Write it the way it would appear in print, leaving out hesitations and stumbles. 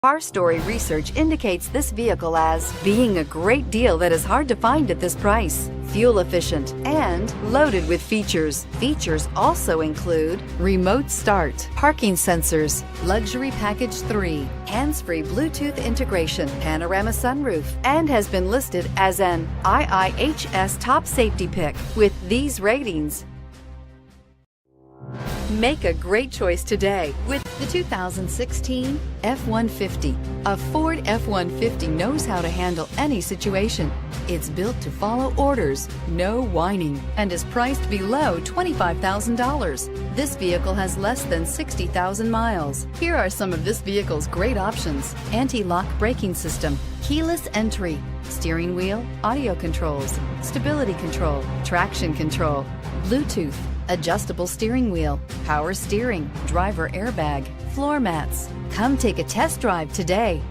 Car Story research indicates this vehicle as being a great deal that is hard to find at this price, fuel efficient, and loaded with features. Features also include remote start, parking sensors, luxury package 3, hands-free Bluetooth integration, panorama sunroof, and has been listed as an IIHS top safety pick with these ratings. Make a great choice today with the 2016 F-150. A Ford F-150 knows how to handle any situation. It's built to follow orders, no whining, and is priced below $25,000. This vehicle has less than 60,000 miles. Here are some of this vehicle's great options: anti-lock braking system, keyless entry, steering wheel audio controls, stability control, traction control, Bluetooth, adjustable steering wheel, power steering, driver airbag, floor mats. Come take a test drive today.